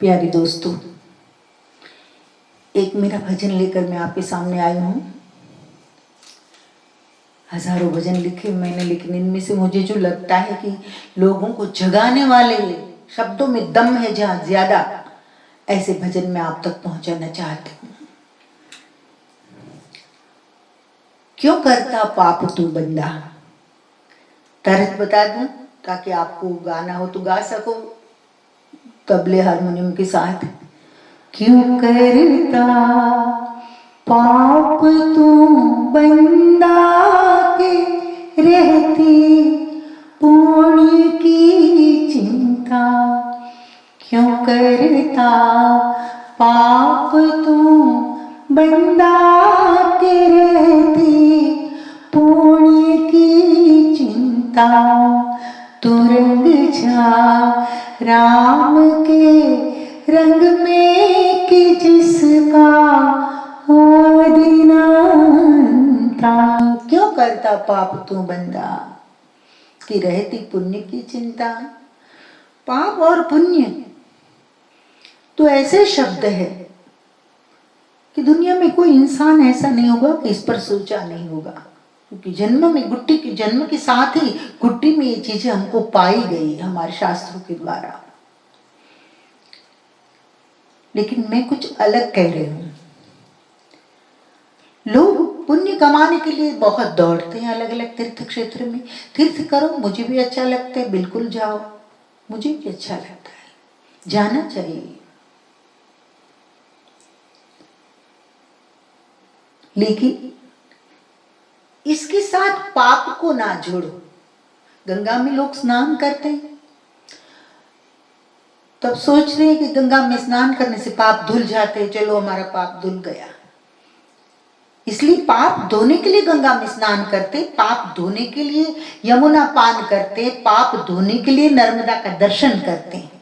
प्यारे दोस्तों, एक मेरा भजन लेकर मैं आपके सामने आई हूँ। हजारों भजन लिखे मैंने, लेकिन इनमें से मुझे जो लगता है कि लोगों को जगाने वाले शब्दों में दम है जहाँ ज्यादा, ऐसे भजन मैं आप तक पहुंचाना चाहती हूँ। क्यों करता पाप तू बंदा, तर्ज बता दूं ताकि आपको गाना हो तो गा सको तबले हारमोनियम के साथ। क्यों करता पाप तू बंदा के रहती पुण्य की चिंता, क्यों करता पाप तू बंदा के रहती पुण्य की चिंता, तू रंग जा राम के रंग में कि जिसका हो दिन अंता। क्यों करता पाप तू बंदा कि रहती पुण्य की चिंता। पाप और पुण्य तो ऐसे शब्द है कि दुनिया में कोई इंसान ऐसा नहीं होगा कि इस पर सोचा नहीं होगा, क्योंकि जन्म के साथ ही गुट्टी में ये चीजें हमको पाई गई हमारे शास्त्रों के द्वारा। लेकिन मैं कुछ अलग कह रही हूं। लोग पुण्य कमाने के लिए बहुत दौड़ते हैं अलग अलग तीर्थ क्षेत्र में। तीर्थ करो, मुझे भी अच्छा लगता है, बिल्कुल जाओ, मुझे भी अच्छा लगता है, जाना चाहिए। लेकिन इसके साथ पाप को ना जोड़ो। गंगा में लोग स्नान करते हैं, तब सोच रहे हैं कि गंगा में स्नान करने से पाप धुल जाते हैं, चलो हमारा पाप धुल गया। इसलिए पाप धोने के लिए गंगा में स्नान करते, पाप धोने के लिए यमुना पान करते, पाप धोने के लिए नर्मदा का दर्शन करते हैं।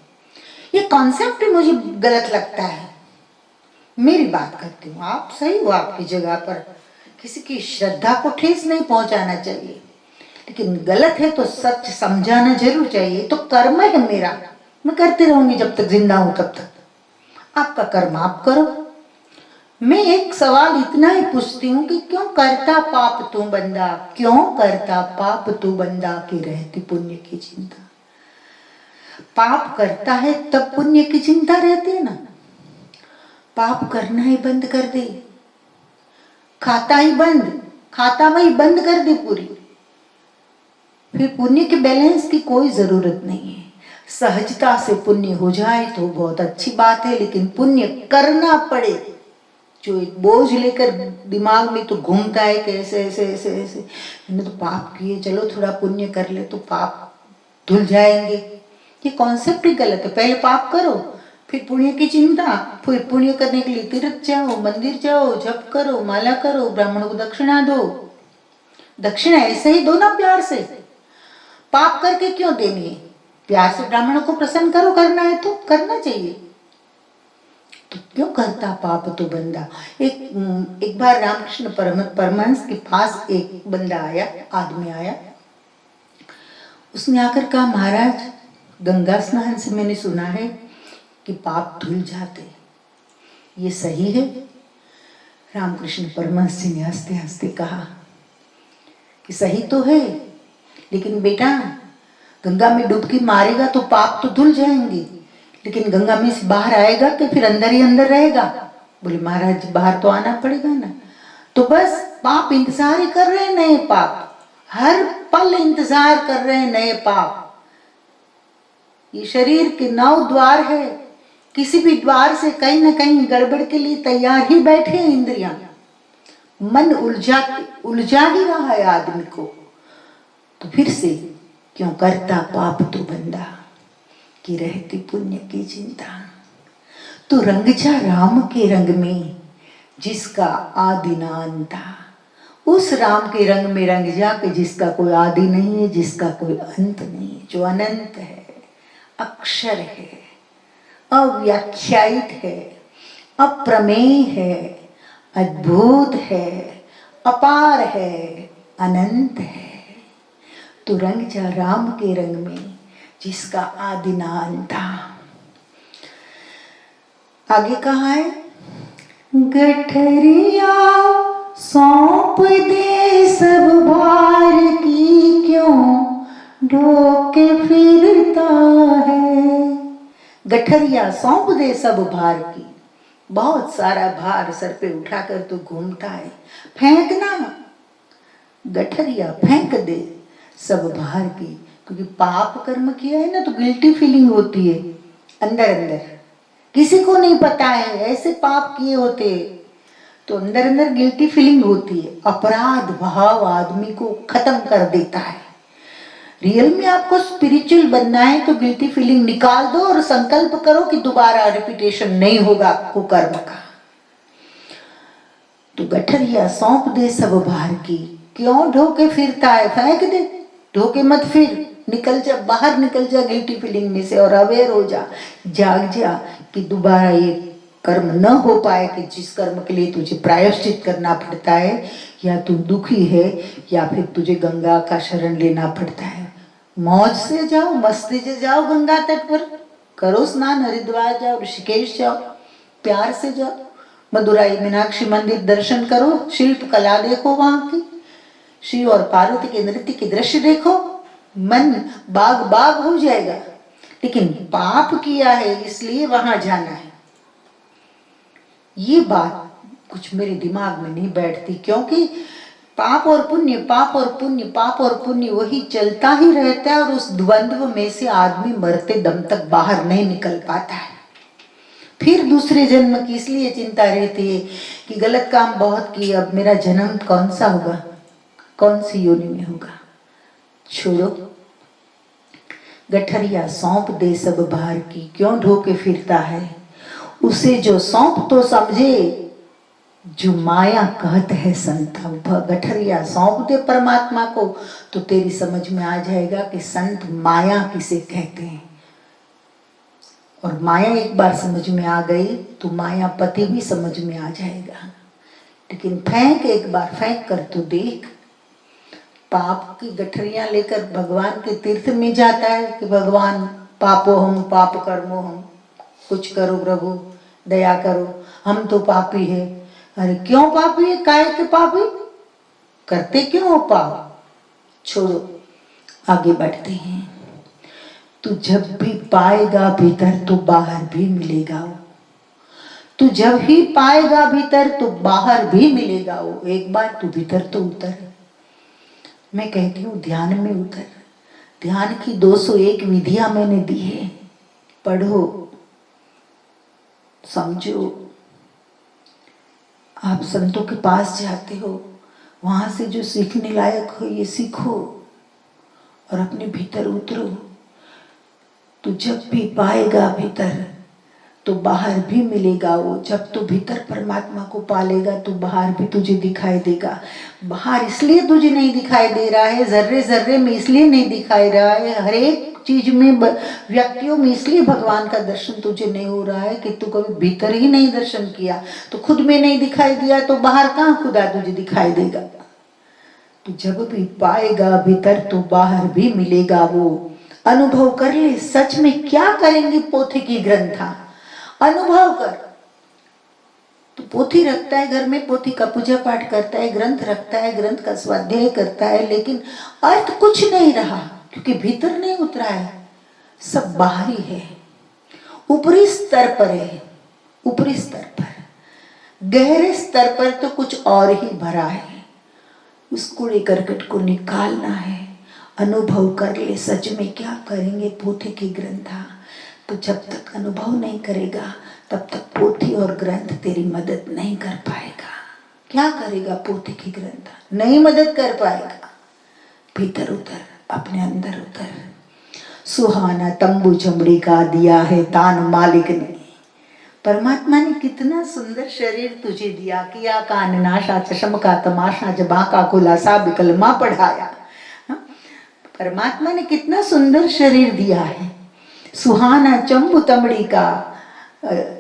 ये कॉन्सेप्ट मुझे गलत लगता है। मेरी बात करती हूँ, आप सही हो आपकी जगह पर, किसी की श्रद्धा को ठेस नहीं पहुंचाना चाहिए, लेकिन गलत है तो सच समझाना जरूर चाहिए। तो कर्म है मेरा, मैं करती रहूंगी जब तक जिंदा हूं तब तक। आपका कर्म आप करो। मैं एक सवाल इतना ही पूछती हूँ कि क्यों करता पाप तू बंदा, क्यों करता पाप तू बंदा की रहती पुण्य की चिंता। पाप करता है तब पुण्य की चिंता रहती है ना। पाप करना ही बंद कर दे, खाता ही बंद, खाता वही बंद कर दे पूरी, फिर पुण्य के बैलेंस की कोई जरूरत नहीं है। सहजता से पुण्य हो जाए तो बहुत अच्छी बात है, लेकिन पुण्य करना पड़े। जो एक बोझ लेकर दिमाग में तो घूमता है कि ऐसे ऐसे ऐसे ऐसे मैंने तो पाप किए, चलो थोड़ा पुण्य कर ले तो पाप धुल जाएंगे, ये कॉन्सेप्ट ही गलत है। पहले पाप करो, फिर पुण्य की चिंता, फिर पुण्य करने के लिए तीर्थ जाओ, मंदिर जाओ, जप करो, माला करो, ब्राह्मणों को दक्षिणा दो। दक्षिणा ऐसे ही दो ना, प्यार से। पाप करके क्यों देनी है? प्यार से ब्राह्मणों को प्रसन्न करो, करना है तो करना चाहिए। तो क्यों करता पाप तो बंदा। एक बार रामकृष्ण परमहंस के पास एक बंदा आया, आदमी आया। उसने आकर कहा, महाराज गंगा स्नान से मैंने सुना है कि पाप धुल जाते, ये सही है? रामकृष्ण परमहंस जी ने हंसते हंसते कहा कि सही तो है, लेकिन बेटा गंगा में डुबकी मारेगा तो पाप तो धुल जाएंगे, लेकिन गंगा में से बाहर आएगा कि फिर अंदर ही अंदर रहेगा? बोले महाराज बाहर तो आना पड़ेगा ना। तो बस पाप इंतजार ही कर रहे हैं, नए पाप हर पल इंतजार कर रहे हैं, नए पाप। ये शरीर के 9 द्वार है, किसी भी द्वार से कहीं ना कहीं गड़बड़ के लिए तैयार ही बैठे हैं इंद्रियां। मन उलझा ही रहा है आदमी को। तो फिर से क्यों करता पाप तो बंदा की रहती पुण्य की चिंता। तू रंग जा राम के रंग में जिसका आदि ना अंता। उस राम के रंग में रंग जा के जिसका कोई आदि नहीं है, जिसका कोई अंत नहीं है, जो अनंत है, अक्षर है, अव्याख्यायित है, अप्रमेय है, अद्भुत है, अपार है, अनंत है। तो रंग जा राम के रंग में जिसका आदि ना अंता। आगे कहा है, गठरिया सौंप दे सब भार की, क्यों ढोके फिरता है। गठरिया सौंप दे सब भार की, बहुत सारा भार सर पे उठाकर तू घूमता है, फेंकना, गठरिया फेंक दे सब भार की। क्योंकि पाप कर्म किया है ना तो गिल्टी फीलिंग होती है अंदर अंदर, किसी को नहीं पता है ऐसे पाप किए होते, तो अंदर अंदर गिल्टी फीलिंग होती है। अपराध भाव आदमी को खत्म कर देता है। रियल में आपको स्पिरिचुअल बनना है तो गिल्टी फीलिंग निकाल दो और संकल्प करो कि दोबारा रिपीटेशन नहीं होगा कुकर्म का। तो गठरिया सौंप दे सब भार की, क्यों ढोके फिरता है, फेंक दे, ढोके मत फिर, निकल जा, बाहर निकल जा गिल्टी फीलिंग में से और अवेयर हो जा, जाग जा कि दोबारा ये कर्म न हो पाए कि जिस कर्म के लिए तुझे प्रायश्चित करना पड़ता है, या तू दुखी है या फिर तुझे गंगा का शरण लेना पड़ता है। मौज से जाओ, मस्ती से जाओ, गंगा तट पर करो स्नान, हरिद्वार जाओ, ऋषिकेश जाओ, प्यार से जाओ, मदुराई मीनाक्षी मंदिर दर्शन करो, शिल्प कला देखो, वहां की शिव और पार्वती के नृत्य के दृश्य देखो, मन बाग बाग हो जाएगा। लेकिन पाप किया है इसलिए वहां जाना है, ये बात कुछ मेरे दिमाग में नहीं बैठती। क्योंकि पाप और पुण्य, पाप और पुण्य, पाप और पुण्य वही चलता ही रहता है और उस द्वंद्व में से आदमी मरते दम तक बाहर नहीं निकल पाता है। फिर दूसरे जन्म की इसलिए चिंता रहती है कि गलत काम बहुत किए, अब मेरा जन्म कौन सा होगा, कौन सी योनि में होगा। छोड़ो, गठरिया सौंप दे सब भार की, क्यों ढोके फिरता है, उसे जो सौंप तो समझे जो माया कहत है संत। गठरिया सौंप दे परमात्मा को तो तेरी समझ में आ जाएगा कि संत माया किसे कहते हैं। और माया एक बार समझ में आ गई तो मायापति भी समझ में आ जाएगा। लेकिन फेंक, एक बार फेंक कर तो देख। पाप की गठरियां लेकर भगवान के तीर्थ में जाता है कि भगवान पापो हम, पाप कर्मो हम, कुछ करो प्रभु, दया करो, हम तो पापी है। अरे क्यों पापी है, काहे के पापी, करते क्यों हो पाप। छोड़ो, आगे बढ़ते हैं। तू जब भी पाएगा भीतर तो बाहर भी मिलेगा वो, तू जब ही पाएगा भीतर तो बाहर भी मिलेगा वो। एक बार तू भीतर तो उतर। मैं कहती हूँ ध्यान में उतर। ध्यान की 201 विधियां मैंने दी है, पढ़ो, समझो। आप संतों के पास जाते हो, वहां से जो सीखने लायक हो ये सीखो और अपने भीतर उतरो। तू जब भी पाएगा भीतर तो बाहर भी मिलेगा वो। जब तू भीतर परमात्मा को पालेगा तो बाहर भी तुझे दिखाई देगा। बाहर इसलिए तुझे नहीं दिखाई दे रहा है, जर्रे जर्रे में इसलिए नहीं दिखाई रहा है, हर एक चीज में, व्यक्तियों में इसलिए भगवान का दर्शन तुझे नहीं हो रहा है कि तू कभी भीतर ही नहीं दर्शन किया। तो खुद में नहीं दिखाई दिया तो बाहर कहाँ खुदा तुझे दिखाई देगा। तो जब भी पाएगा भीतर तो बाहर भी मिलेगा वो। अनुभव कर ले, सच में क्या करेंगे पोथी की ग्रंथा, अनुभव कर। तो पोथी रखता है घर में, पोथी का पूजा पाठ करता है, ग्रंथ रखता है, ग्रंथ का स्वाध्याय करता है, लेकिन अर्थ कुछ नहीं रहा क्योंकि भीतर नहीं उतरा है, सब बाहरी है, ऊपरी स्तर पर है। ऊपरी स्तर पर, गहरे स्तर पर तो कुछ और ही भरा है। उस कूड़े करकट को निकालना है। अनुभव कर ले, सच में क्या करेंगे पोथी की ग्रंथा। तो जब तक अनुभव नहीं करेगा तब तक पोथी और ग्रंथ तेरी मदद नहीं कर पाएगा। क्या करेगा पोथी की ग्रंथ, नहीं मदद कर पाएगा। भीतर उतर, अपने अंदर उतर। सुहाना तंबू चमड़ी का दिया है तान मालिक ने। परमात्मा ने कितना सुंदर शरीर तुझे दिया, किया कान नाशा, चश्म का तमाशा, जबा का खुलासा, बिकलमा पढ़ाया। परमात्मा ने कितना सुंदर शरीर दिया है। सुहाना चंबू तमड़ी का,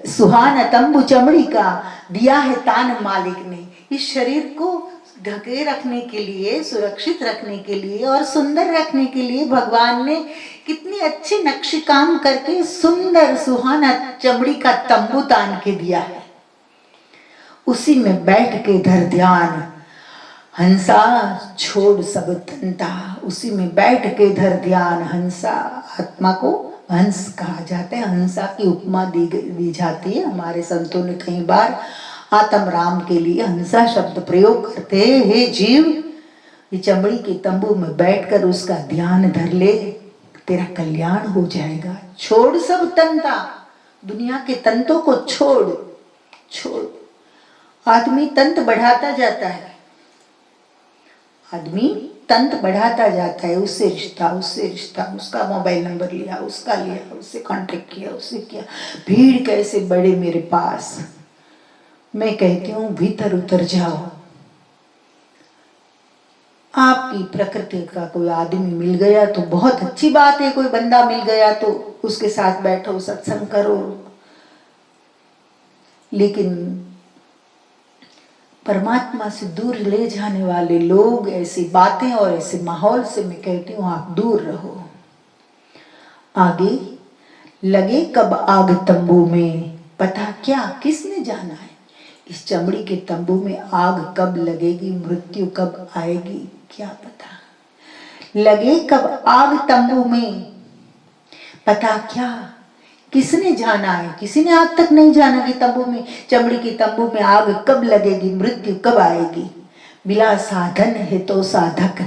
सुहाना तंबू चमड़ी का दिया है तान मालिक ने। इस शरीर को ढके रखने के लिए, सुरक्षित रखने के लिए और सुंदर रखने के लिए भगवान ने कितनी अच्छी नक्शी काम करके सुंदर सुहाना चमड़ी का तंबू तान के दिया है। उसी में बैठ के धर ध्यान, हंसा छोड़ सब तंता। उसी में बैठ के धर ध्यान, हंसा, आत्मा को हंस कहा जाता है, हंसा की उपमा दी जाती है। हमारे संतों ने कई बार आत्म राम के लिए हंसा शब्द प्रयोग करते हैं। हे जीव, ये चमड़ी के तंबू में बैठकर उसका ध्यान धर ले, तेरा कल्याण हो जाएगा। छोड़ सब तंता, दुनिया के तंतों को छोड़। आदमी तंत बढ़ाता जाता है, आदमी तंत बढ़ाता जाता है। उससे रिश्ता, उसका मोबाइल नंबर लिया, उससे कांटेक्ट किया, उससे किया, भीड़ कैसे बढ़े मेरे पास। मैं कहती हूँ भीतर उतर जाओ। आपकी प्रकृति का कोई आदमी मिल गया तो बहुत अच्छी बात है, कोई बंदा मिल गया तो उसके साथ बैठो, सत्संग करो, लेकिन परमात्मा से दूर ले जाने वाले लोग, ऐसी बातें और ऐसे माहौल से मैं कहती हूँ आप दूर रहो। आगे लगे कब आग तंबू में, पता क्या किसने जाना है। इस चमड़ी के तंबू में आग कब लगेगी, मृत्यु कब आएगी, क्या पता। लगे कब आग तंबू में, पता क्या किसने जाना है। किसी ने आज तक नहीं जाना कि तंबू में, चमड़ी की तंबू में आग कब लगेगी, मृत्यु कब आएगी। मिला साधन है तो साधक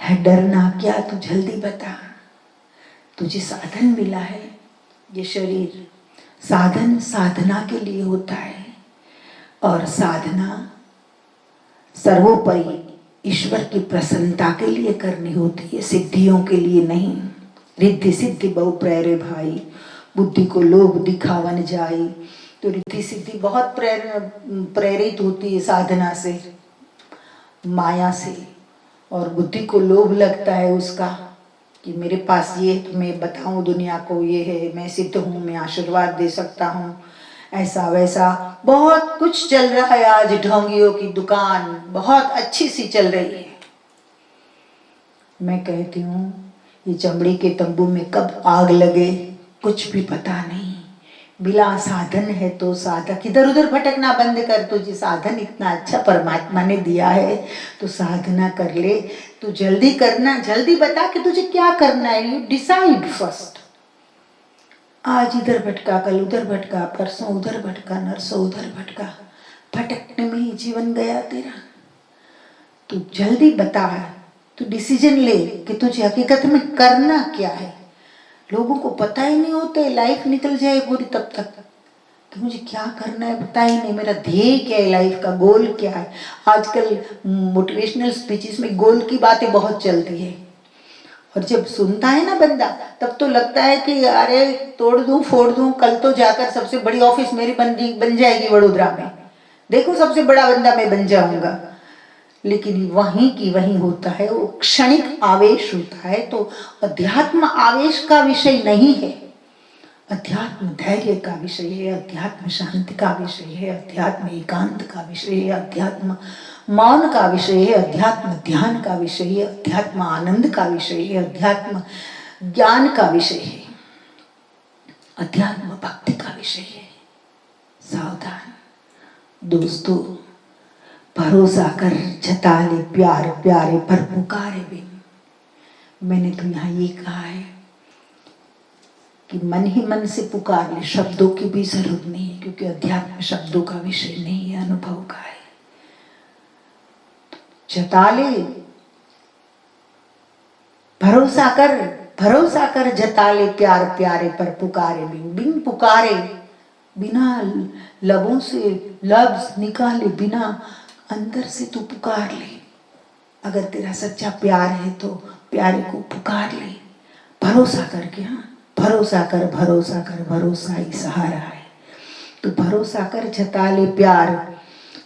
है, डरना क्या, तू जल्दी बता। तुझे साधन मिला है, ये शरीर साधन साधना के लिए होता है, और साधना सर्वोपरि ईश्वर की प्रसन्नता के लिए करनी होती है, सिद्धियों के लिए नहीं। रिद्धि सिद्धि बहु प्रेरे भाई, बुद्धि को लोभ दिखावन जाई। तो रिद्धि सिद्धि बहुत प्रेरित होती है साधना से, माया से, और बुद्धि को लोभ लगता है उसका कि मेरे पास ये, तो मैं बताऊं दुनिया को ये है, मैं सिद्ध हूँ, मैं आशीर्वाद दे सकता हूँ, ऐसा वैसा बहुत कुछ चल रहा है। आज ढोंगियों की दुकान बहुत अच्छी सी चल रही है। मैं कहती हूँ ये चमड़ी के तंबू में कब आग लगे कुछ भी पता नहीं। बिला साधन है तो साधक, इधर उधर भटकना बंद कर। तुझे साधन इतना अच्छा परमात्मा ने दिया है तो साधना कर ले। तू जल्दी करना, जल्दी बता कि तुझे क्या करना है। You decide first. आज इधर भटका, कल उधर भटका, परसों उधर भटका, नरसों उधर भटका, भटकने में ही जीवन गया तेरा। तू जल्दी बता, तू डिसीजन ले कि तुझे हकीकत में करना क्या है। लोगों को पता ही नहीं होता है, लाइफ निकल जाए पूरी तब तक कि मुझे क्या करना है पता ही नहीं, मेरा ध्येय क्या है, लाइफ का गोल क्या है। आजकल मोटिवेशनल स्पीचेस में गोल की बातें बहुत चलती है, और जब सुनता है ना बंदा तब तो लगता है कि अरे तोड़ दूं फोड़ दूं, कल तो जाकर सबसे बड़ी ऑफिस मेरी बन जाएगी वडोदरा में, देखो सबसे बड़ा बंदा मैं बन जाऊंगा। लेकिन वहीं की वहीं होता है, वो क्षणिक आवेश होता है। तो अध्यात्म आवेश का विषय नहीं है, अध्यात्म धैर्य का विषय है, अध्यात्म शांति का विषय है, अध्यात्म एकांत का विषय है, अध्यात्म मौन का विषय है, अध्यात्म ध्यान का विषय है, अध्यात्म आनंद का विषय है, अध्यात्म ज्ञान का विषय है, अध्यात्म भक्ति का विषय है। सावधान दोस्तों, भरोसा कर जता ले प्यार प्यारे पर पुकारे बिन। मैंने तो यहाँ ये कहा है कि मन ही मन से पुकार ले, शब्दों की भी जरूरत नहीं है, क्योंकि अध्यात्म शब्दों का विषय नहीं है, अनुभव का है। जता ले, भरोसा कर जता ले प्यार प्यारे पर पुकारे बिन। बिन पुकारे, बिना लबों से लफ्ज निकाले, बिना अंदर से तू पुकार ले। अगर तेरा सच्चा प्यार है तो प्यारे को पुकार ले, भरोसा करके। हाँ, भरोसा कर, भरोसा ही सहारा है। तो भरोसा कर जता ले प्यार,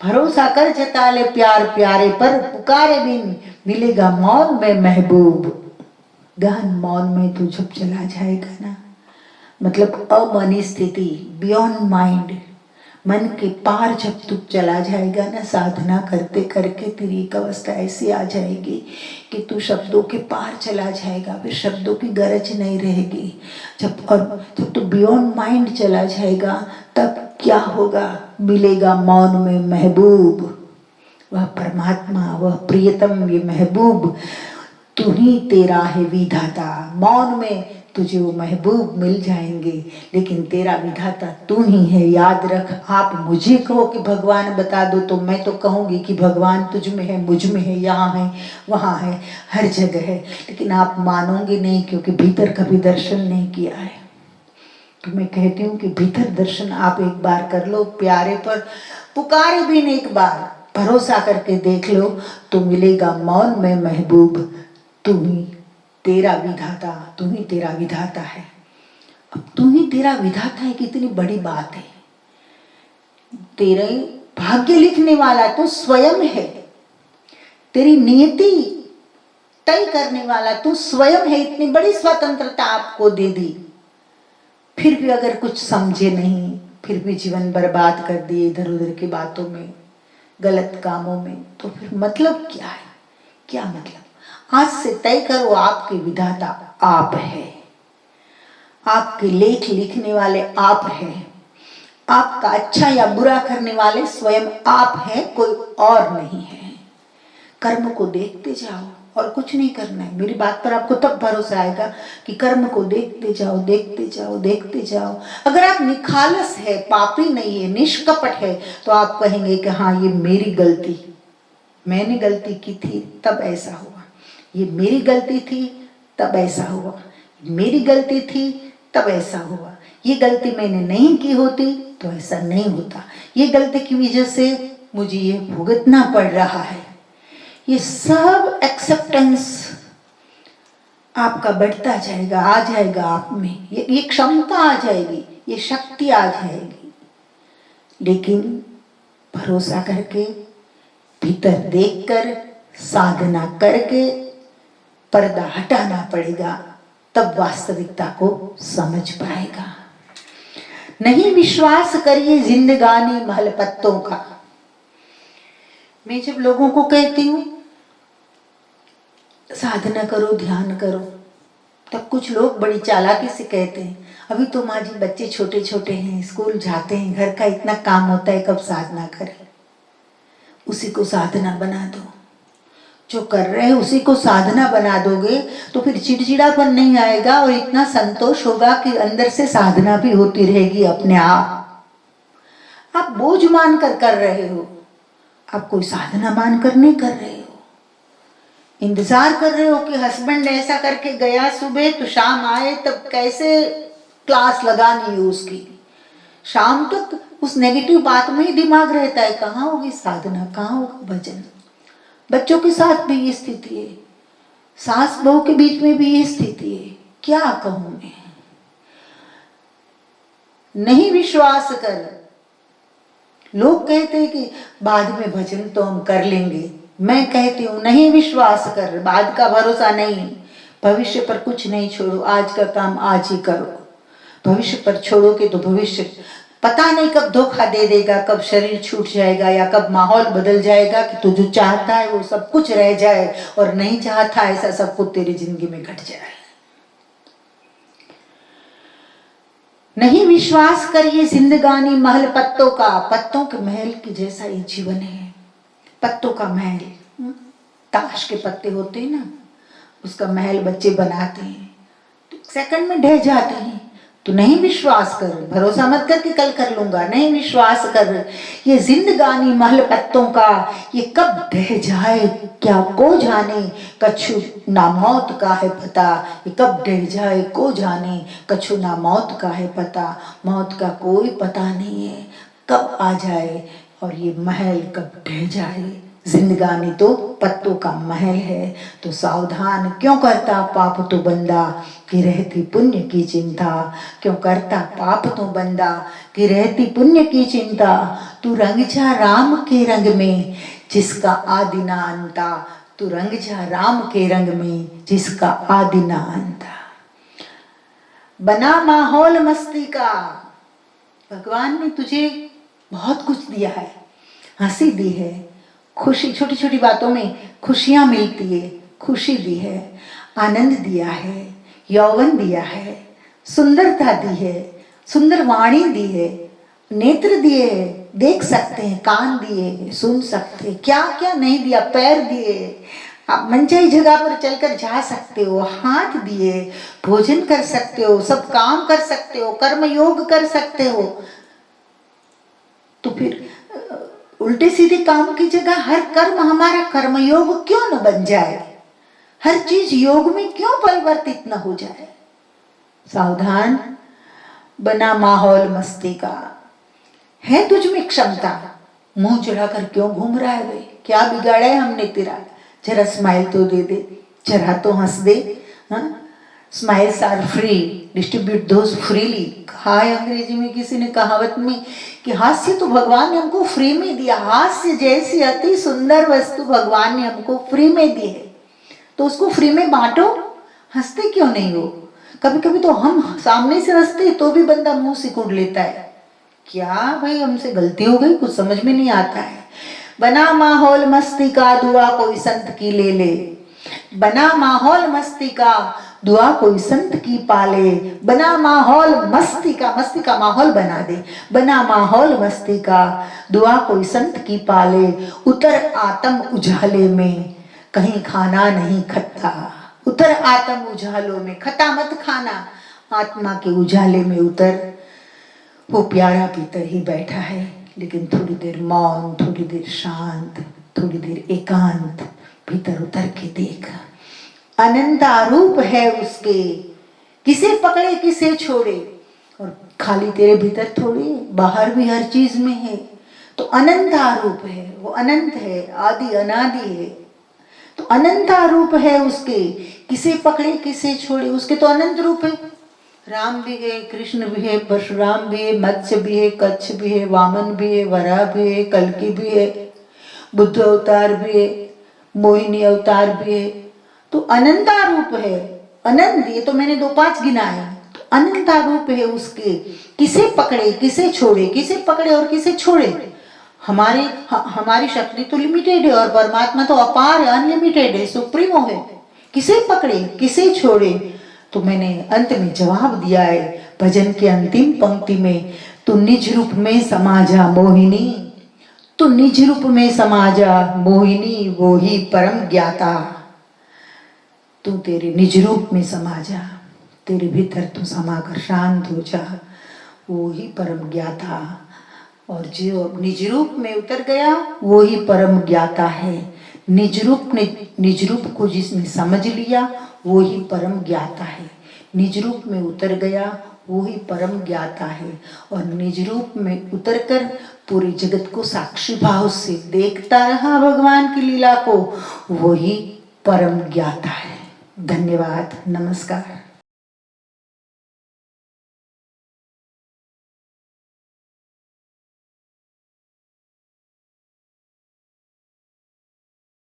भरोसा कर जता ले प्यार प्यारे पर पुकारे बिन। मिलेगा मौन में महबूब, गहन मौन में तू जब चला जाएगा ना, मतलब अमनी स्थिति, बियॉन्ड माइंड, मन के पार जब तू चला जाएगा ना, साधना करते करके तेरी एक अवस्था ऐसी आ जाएगी कि तू शब्दों के पार चला जाएगा, फिर शब्दों की गरज नहीं रहेगी। जब तू बियॉन्ड माइंड चला जाएगा तब क्या होगा? मिलेगा मौन में महबूब, वह परमात्मा, वह प्रियतम, ये महबूब तू ही तेरा है विधाता। मौन में तुझे वो महबूब मिल जाएंगे, लेकिन तेरा विधाता तू ही है। याद रख, आप मुझे कहो कि भगवान बता दो तो मैं तो कहूंगी कि भगवान तुझ में है, मुझ में है, यहाँ है, वहाँ है, हर जगह है, लेकिन आप मानोगे नहीं क्योंकि भीतर कभी दर्शन नहीं किया है। तो मैं कहती हूँ कि भीतर दर्शन आप एक बार कर लो, प्यारे पर पुकारे भी नहीं, एक बार भरोसा करके देख लो तो मिलेगा मौन में महबूब तू ही तेरा विधाता, तू ही तेरा विधाता है। अब तू ही तेरा विधाता है, कितनी बड़ी बात है। तेरे भाग्य लिखने वाला तो स्वयं है, तेरी नियति तय करने वाला तो स्वयं है। इतनी बड़ी स्वतंत्रता आपको दे दी, फिर भी अगर कुछ समझे नहीं, फिर भी जीवन बर्बाद कर दिए इधर उधर की बातों में, गलत कामों में, तो फिर मतलब क्या है? क्या मतलब? आज से तय करो, आपके विधाता आप है, आपके लेख लिखने वाले आप हैं, आपका अच्छा या बुरा करने वाले स्वयं आप हैं, कोई और नहीं है। कर्म को देखते जाओ और कुछ नहीं करना है। मेरी बात पर आपको तब भरोसा आएगा कि कर्म को देखते जाओ, देखते जाओ, देखते जाओ। अगर आप निखालस है, पापी नहीं है, निष्कपट है, तो आप कहेंगे कि हाँ ये मेरी गलती, मैंने गलती की थी तब ऐसा हुआ, ये मेरी गलती थी तब ऐसा हुआ, मेरी गलती थी तब ऐसा हुआ, ये गलती मैंने नहीं की होती तो ऐसा नहीं होता, ये गलती की वजह से मुझे ये भुगतना पड़ रहा है। ये सब एक्सेप्टेंस आपका बढ़ता जाएगा, आ जाएगा आप में, ये क्षमता आ जाएगी, ये शक्ति आ जाएगी। लेकिन भरोसा करके, भीतर देखकर, साधना करके पर्दा हटाना पड़ेगा, तब वास्तविकता को समझ पाएगा। नहीं विश्वास करिए जिंदगानी महल पत्तों का। मैं जब लोगों को कहती हूँ साधना करो, ध्यान करो, तब कुछ लोग बड़ी चालाकी से कहते हैं अभी तो माँ जी बच्चे छोटे छोटे हैं, स्कूल जाते हैं, घर का इतना काम होता है, कब साधना करें। उसी को साधना बना दो। जो कर रहे हैं उसी को साधना बना दोगे तो फिर चिड़चिड़ापन नहीं आएगा और इतना संतोष होगा कि अंदर से साधना भी होती रहेगी अपने आप। आप बोझ मान कर रहे हो, आप कोई साधना मान कर नहीं कर रहे हो। इंतजार कर रहे हो कि हस्बैंड ऐसा करके गया सुबह तो शाम आए तब कैसे क्लास लगानी है उसकी। शाम तक उस नेगेटिव बात में ही दिमाग रहता है, कहाँ होगी साधना, कहाँ होगा भजन। बच्चों के साथ भी ये स्थिति है, सास बहू के बीच में भी ये स्थिति है। क्या कहूं मैं? नहीं विश्वास कर। लोग कहते हैं कि बाद में भजन तो हम कर लेंगे, मैं कहती हूँ नहीं विश्वास कर, बाद का भरोसा नहीं। भविष्य पर कुछ नहीं छोड़ो, आज का काम आज ही करो। भविष्य पर छोड़ोगे तो भविष्य पता नहीं कब धोखा दे देगा, कब शरीर छूट जाएगा या कब माहौल बदल जाएगा कि तू जो चाहता है वो सब कुछ रह जाए और नहीं चाहता ऐसा सब कुछ तेरी जिंदगी में घट जाए। नहीं विश्वास करिए जिंदगानी महल पत्तों का। पत्तों के महल की जैसा ये जीवन है। पत्तों का महल, ताश के पत्ते होते हैं ना, उसका महल बच्चे बनाते हैं तो सेकंड में ढह जाते हैं। तो नहीं विश्वास कर, भरोसा मत कर कि कल कर लूंगा, नहीं विश्वास कर। ये जिंदगानी महल पत्तों का, ये कब ढह जाए क्या को जाने, कछु ना मौत का है पता। ये कब ढह जाए को जाने, कछु ना मौत का है पता। मौत का कोई पता नहीं है कब आ जाए और ये महल कब ढह जाए। जिंदगानी तो पत्तों का महल है, तो सावधान क्यों करता पाप तो बंदा, कि रहती पुण्य की चिंता। क्यों करता पाप तो बंदा, कि रहती पुण्य की चिंता। तू रंग जा राम के रंग में जिसका आदि ना अंता। तू रंग जा राम के रंग में जिसका आदि ना अंता। बना माहौल मस्ती का। भगवान ने तुझे बहुत कुछ दिया है, हंसी दी है, खुशी, छोटी छोटी बातों में खुशियाँ मिलती है, खुशी दी है, आनंद दिया है, यौवन दिया है, सुंदरता दी है, सुंदर वाणी दी है, नेत्र दिए हैं, देख सकते हैं, कान दिए हैं, सुन सकते हैं, क्या क्या नहीं दिया, पैर दिए, आप मनचाही जगह पर चलकर जा सकते हो, हाथ दिए, भोजन कर सकते हो, सब काम कर सकते हो, कर्म योग कर सकते हो। तो फिर उल्टे सीधे काम की जगह हर कर्म हमारा कर्मयोग क्यों न बन जाए, हर चीज योग में क्यों परिवर्तित न हो जाए। सावधान, बना माहौल मस्ती का, है तुझ में क्षमता, मुंह चढ़ाकर क्यों घूम रहा है भाई, क्या बिगाड़ा है हमने तेरा, जरा स्माइल तो दे दे, जरा तो हंस दे। Smiles are free, distribute those freely, कहा है अंग्रेजी में किसी ने कहावत में कि हास्य तो भगवान ने हमको फ्री में दिया, हास्य जैसी अति सुंदर वस्तु भगवान ने हमको फ्री में दी है, तो उसको फ्री में बांटो, हंसते क्यों नहीं हो। कभी कभी तो हम सामने से हंसते तो भी बंदा मुंह सिकुड़ लेता है, क्या भाई हमसे गलती हो गई, कुछ समझ में नहीं आता है। बना माहौल मस्ती का, दुआ कोई संत की ले ले, बना माहौल मस्ती का, दुआ कोई संत की पाले, बना माहौल मस्ती का, मस्ती का माहौल बना दे, बना माहौल मस्ती का, दुआ कोई संत की पाले, उतर आत्म उजाले में, कहीं खाना नहीं खट्टा, उतर आत्म उजालों में, खट्टा मत खाना, आत्मा के उजाले में उतर। वो प्यारा भीतर ही बैठा है, लेकिन थोड़ी देर मौन, थोड़ी देर शांत, थोड़ी देर एकांत, भीतर उतर के देख, अनंत आरूप है उसके, किसे पकड़े किसे छोड़े, और खाली तेरे भीतर थोड़ी, बाहर भी हर चीज में है, तो अनंत आरूप है, वो अनंत है, आदि अनादि है, तो अनंत आरूप है उसके, किसे पकड़े किसे छोड़े, उसके तो अनंत रूप है, राम भी है, कृष्ण भी है, परशुराम भी है, मत्स्य भी है, कच्छ भी है, वामन भी है, वराह भी है, कल्कि भी है, बुद्ध अवतार भी है, मोहिनी अवतार भी है, तो अनंत रूप है, अनंत, ये तो मैंने 2-5 गिना है, तो अनंत रूप है उसके, किसे पकड़े किसे छोड़े, किसे पकड़े और किसे छोड़े। हमारी शक्ति तो लिमिटेड है और परमात्मा तो अपार है, अनलिमिटेड है, सुप्रीमो है, किसे पकड़े किसे छोड़े। तो मैंने अंत में जवाब दिया है भजन के अंतिम पंक्ति में, तू निज रूप में समा जा मोहिनी, तू निज रूप में समा जा मोहिनी, वो ही परम ज्ञाता, तू तेरे निज रूप में समा जा, तेरे भीतर तू समाकर शांत हो जा, वो ही परम ज्ञाता, और जो निज रूप में उतर गया वो ही परम ज्ञाता है। निज रूप को जिसने समझ लिया वो ही परम ज्ञाता है, निज रूप में उतर गया वो ही परम ज्ञाता है, और निज रूप में उतरकर पूरे जगत को साक्षी भाव से देखता रहा भगवान की लीला को, वो ही परम ज्ञाता है। धन्यवाद, नमस्कार।